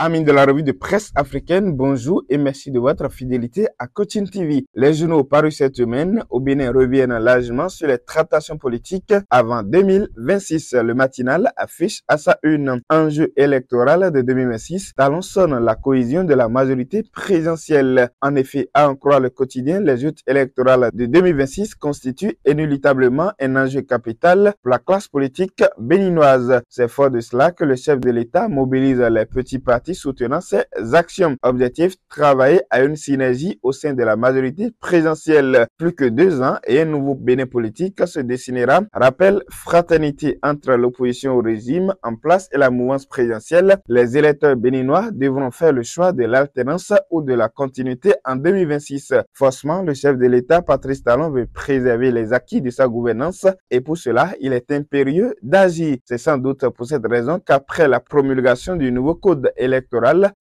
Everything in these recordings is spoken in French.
Amis de la revue de presse africaine, bonjour et merci de votre fidélité à Cochin TV. Les journaux parus cette semaine au Bénin reviennent largement sur les tractations politiques avant 2026. Le matinal affiche à sa une enjeu électoral de 2026, talon sonne la cohésion de la majorité présidentielle. En effet, à en croire le quotidien, les joutes électorales de 2026 constituent inéluctablement un enjeu capital pour la classe politique béninoise. C'est fort de cela que le chef de l'État mobilise les petits partis soutenant ses actions. Objectif, travailler à une synergie au sein de la majorité présidentielle. Plus que 2 ans et un nouveau Bénin politique se dessinera. Rappel, fraternité entre l'opposition au régime en place et la mouvance présidentielle. Les électeurs béninois devront faire le choix de l'alternance ou de la continuité en 2026. Forcément, le chef de l'État, Patrice Talon, veut préserver les acquis de sa gouvernance et pour cela, il est impérieux d'agir. C'est sans doute pour cette raison qu'après la promulgation du nouveau code électoral,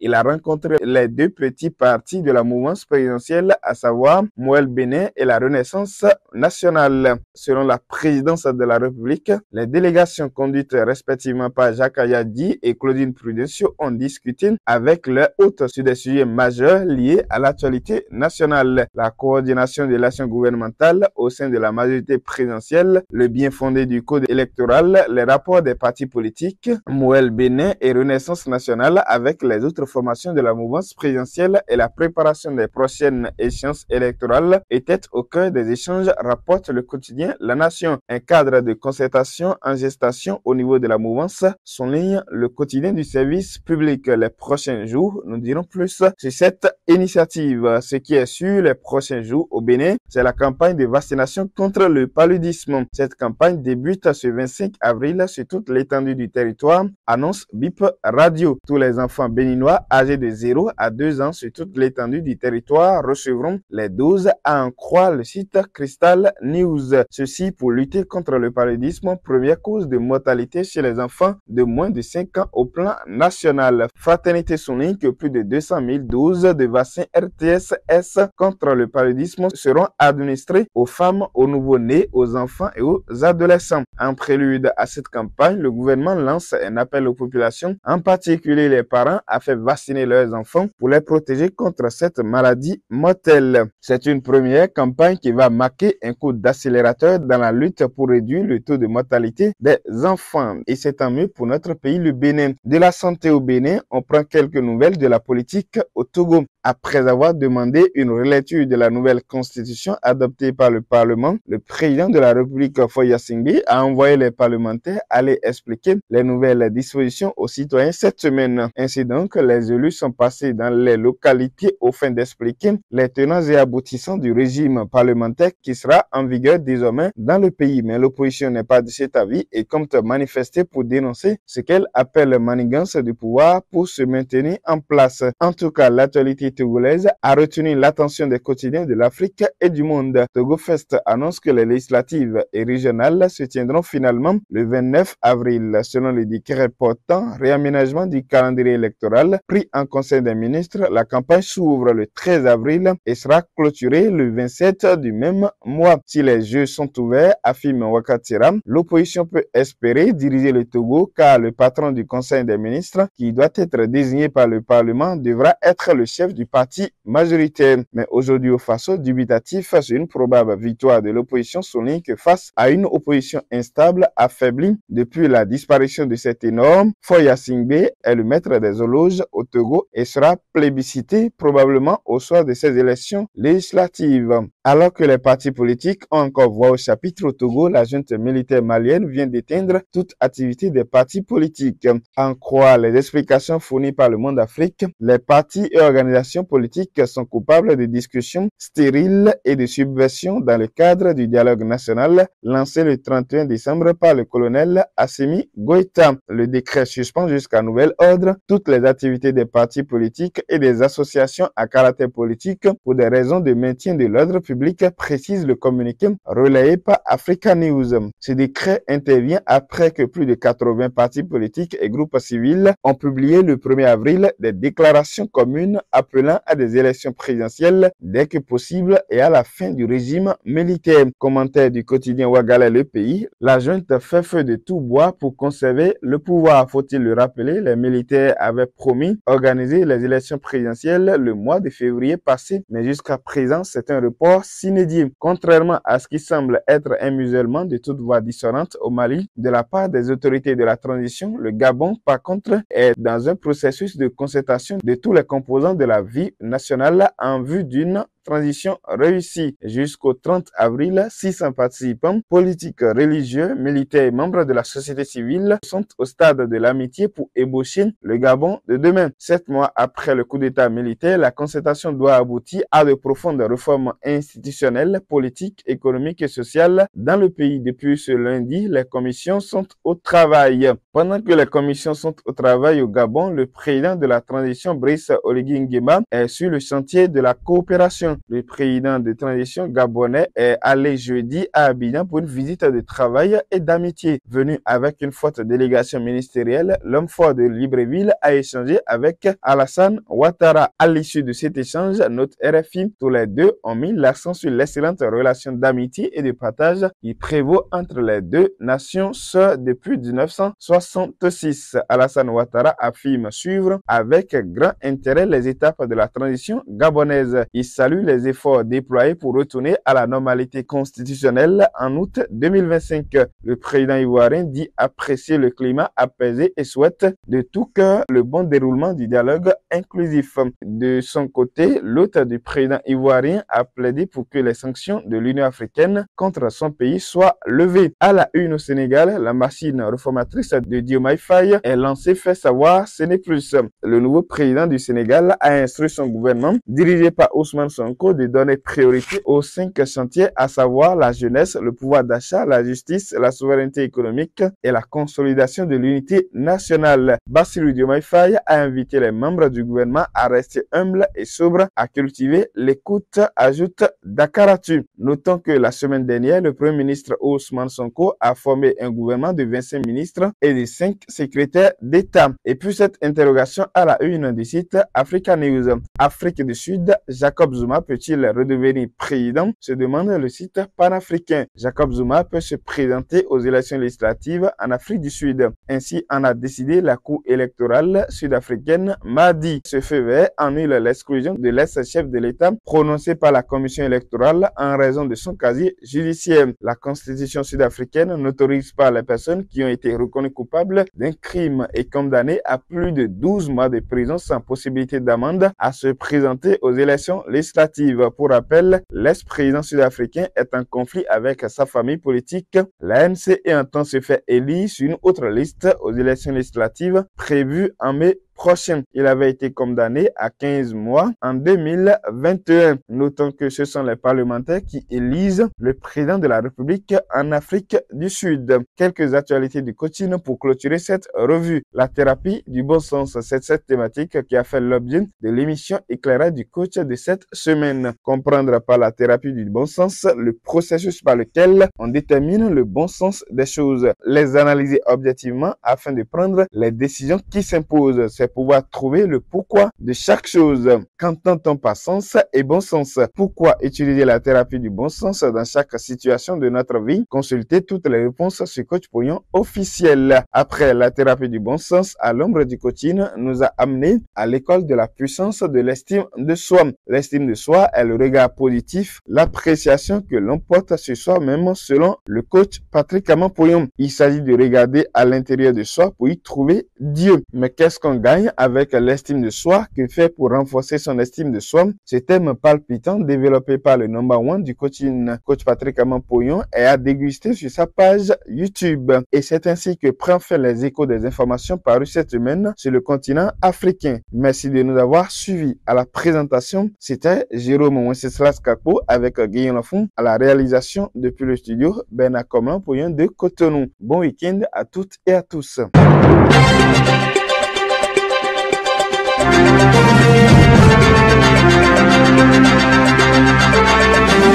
il a rencontré les 2 petits partis de la mouvance présidentielle, à savoir Moël Bénin et la Renaissance nationale. Selon la présidence de la République, les délégations conduites respectivement par Jacques Ayadi et Claudine Prudencio ont discuté avec leurs hôtes sur des sujets majeurs liés à l'actualité nationale, la coordination de l'action gouvernementale au sein de la majorité présidentielle, le bien fondé du code électoral, les rapports des partis politiques, Moël Bénin et Renaissance nationale avec les autres formations de la mouvance présidentielle et la préparation des prochaines échéances électorales était au cœur des échanges, rapporte le quotidien La Nation. Un cadre de concertation en gestation au niveau de la mouvance, souligne le quotidien du service public. Les prochains jours, nous dirons plus sur cette initiative. Ce qui est sûr, les prochains jours au Bénin, c'est la campagne de vaccination contre le paludisme. Cette campagne débute ce 25 avril sur toute l'étendue du territoire, annonce BIP Radio. Tous les enfants béninois âgés de 0 à 2 ans sur toute l'étendue du territoire recevront les doses, à en croire le site Crystal News. Ceci pour lutter contre le paludisme, première cause de mortalité chez les enfants de moins de 5 ans au plan national. Fraternité souligne que plus de 200 000 doses de vaccins RTS-S contre le paludisme seront administrées aux femmes, aux nouveau-nés, aux enfants et aux adolescents. En prélude à cette campagne, le gouvernement lance un appel aux populations, en particulier les parents, à faire vacciner leurs enfants pour les protéger contre cette maladie mortelle. C'est une première campagne qui va marquer un coup d'accélérateur dans la lutte pour réduire le taux de mortalité des enfants. Et c'est tant mieux pour notre pays, le Bénin. De la santé au Bénin, on prend quelques nouvelles de la politique au Togo. Après avoir demandé une relecture de la nouvelle constitution adoptée par le Parlement, le président de la République, Foya Singbe, a envoyé les parlementaires aller expliquer les nouvelles dispositions aux citoyens cette semaine. Ainsi donc, les élus sont passés dans les localités au fin d'expliquer les tenants et aboutissants du régime parlementaire qui sera en vigueur désormais dans le pays. Mais l'opposition n'est pas de cet avis et compte manifester pour dénoncer ce qu'elle appelle manigance du pouvoir pour se maintenir en place. En tout cas, l'actualité togolaise a retenu l'attention des quotidiens de l'Afrique et du monde. Togo Fest annonce que les législatives et régionales se tiendront finalement le 29 avril. Selon les décrets portant réaménagement du calendrier électoral pris en Conseil des ministres, la campagne s'ouvre le 13 avril et sera clôturée le 27 du même mois. Si les jeux sont ouverts, affirme Wakatira, l'opposition peut espérer diriger le Togo car le patron du Conseil des ministres, qui doit être désigné par le Parlement, devra être le chef du parti majoritaire. Mais aujourd'hui au Faso, dubitatif sur une probable victoire de l'opposition, souligne que face à une opposition instable, affaiblie depuis la disparition de cet énorme, Foya Singbe est le maître des horloges au Togo et sera plébiscité probablement au soir de ces élections législatives. Alors que les partis politiques ont encore voix au chapitre au Togo, la junte militaire malienne vient d'éteindre toute activité des partis politiques. En croire les explications fournies par le Monde Afrique, les partis et organisations politiques sont coupables de discussions stériles et de subversion dans le cadre du dialogue national lancé le 31 décembre par le colonel Assimi Goïta. Le décret suspend jusqu'à nouvel ordre toutes les activités des partis politiques et des associations à caractère politique pour des raisons de maintien de l'ordre public, précise le communiqué relayé par Africa News. Ce décret intervient après que plus de 80 partis politiques et groupes civils ont publié le 1er avril des déclarations communes appelées appelant à des élections présidentielles dès que possible et à la fin du régime militaire. Commentaire du quotidien Ouagala Le Pays, la junte fait feu de tout bois pour conserver le pouvoir. Faut-il le rappeler, les militaires avaient promis organiser les élections présidentielles le mois de février passé, mais jusqu'à présent, c'est un report sine-die. Contrairement à ce qui semble être un musellement de toute voix dissonante au Mali de la part des autorités de la transition, le Gabon, par contre, est dans un processus de concertation de tous les composants de la vie nationale en vue d'une transition réussie. Jusqu'au 30 avril, 600 participants politiques, religieux, militaires et membres de la société civile sont au stade de l'amitié pour ébaucher le Gabon de demain. 7 mois après le coup d'État militaire, la concertation doit aboutir à de profondes réformes institutionnelles, politiques, économiques et sociales dans le pays. Depuis ce lundi, les commissions sont au travail. Pendant que les commissions sont au travail au Gabon, le président de la transition, Brice Oligui Nguema, est sur le chantier de la coopération. Le président de transition gabonais est allé jeudi à Abidjan pour une visite de travail et d'amitié. Venu avec une forte délégation ministérielle, l'homme fort de Libreville a échangé avec Alassane Ouattara. À l'issue de cet échange, notre RFI, tous les deux ont mis l'accent sur l'excellente relation d'amitié et de partage qui prévaut entre les deux nations sœurs depuis 1966. Alassane Ouattara affirme suivre avec grand intérêt les étapes de la transition gabonaise. Il salue les efforts déployés pour retourner à la normalité constitutionnelle en août 2025. Le président ivoirien dit apprécier le climat apaisé et souhaite de tout cœur le bon déroulement du dialogue inclusif. De son côté, l'hôte du président ivoirien a plaidé pour que les sanctions de l'Union africaine contre son pays soient levées. À la une au Sénégal, la machine réformatrice de Diomaye Faye est lancée, fait savoir ce n'est plus. Le nouveau président du Sénégal a instruit son gouvernement, dirigé par Ousmane Sonko, de donner priorité aux 5 chantiers, à savoir la jeunesse, le pouvoir d'achat, la justice, la souveraineté économique et la consolidation de l'unité nationale. Bassirou Diomaye Faye a invité les membres du gouvernement à rester humbles et sobres, à cultiver l'écoute, ajoute Dakaratu. Notons que la semaine dernière, le Premier ministre Ousmane Sonko a formé un gouvernement de 25 ministres et de 5 secrétaires d'État. Et puis cette interrogation à la une du site Africa News. Afrique du Sud, Jacob Zuma peut-il redevenir président? Se demande le site panafricain. Jacob Zuma peut se présenter aux élections législatives en Afrique du Sud. Ainsi en a décidé la Cour électorale sud-africaine mardi. Ce fait vert annule l'exclusion de l'ex-chef de l'État prononcée par la commission électorale en raison de son casier judiciaire. La constitution sud-africaine n'autorise pas les personnes qui ont été reconnues coupables d'un crime et condamnées à plus de 12 mois de prison sans possibilité d'amende à se présenter aux élections législatives. Pour rappel, l'ex-président sud-africain est en conflit avec sa famille politique. L'ANC entend se faire élire sur une autre liste aux élections législatives prévues en mai prochain. Il avait été condamné à 15 mois en 2021. Notons que ce sont les parlementaires qui élisent le président de la République en Afrique du Sud. Quelques actualités du coaching pour clôturer cette revue. La thérapie du bon sens, c'est cette thématique qui a fait l'objet de l'émission éclairage du coach de cette semaine. Comprendre par la thérapie du bon sens le processus par lequel on détermine le bon sens des choses. Les analyser objectivement afin de prendre les décisions qui s'imposent. C'est pouvoir trouver le pourquoi de chaque chose. Qu'entend-on par sens et bon sens? Pourquoi utiliser la thérapie du bon sens dans chaque situation de notre vie? Consultez toutes les réponses sur Coach Pognon officiel. Après la thérapie du bon sens, à l'ombre du coaching, nous a amené à l'école de la puissance de l'estime de soi. L'estime de soi est le regard positif, l'appréciation que l'on porte sur soi-même selon le coach Patrick Amampoyon. Il s'agit de regarder à l'intérieur de soi pour y trouver Dieu. Mais qu'est-ce qu'on gagne avec l'estime de soi? Que faire pour renforcer son estime de soi? Ce thème palpitant développé par le number one du coaching, coach Patrick Amampoyon, est à déguster sur sa page YouTube. Et c'est ainsi que prend fin les échos des informations parues cette semaine sur le continent africain. Merci de nous avoir suivis. À la présentation, c'était Jérôme Wenceslas Kakpo avec Guillaume Lafont à la réalisation depuis le studio Benakom Amampoyon de Cotonou. Bon week-end à toutes et à tous.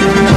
Thank you.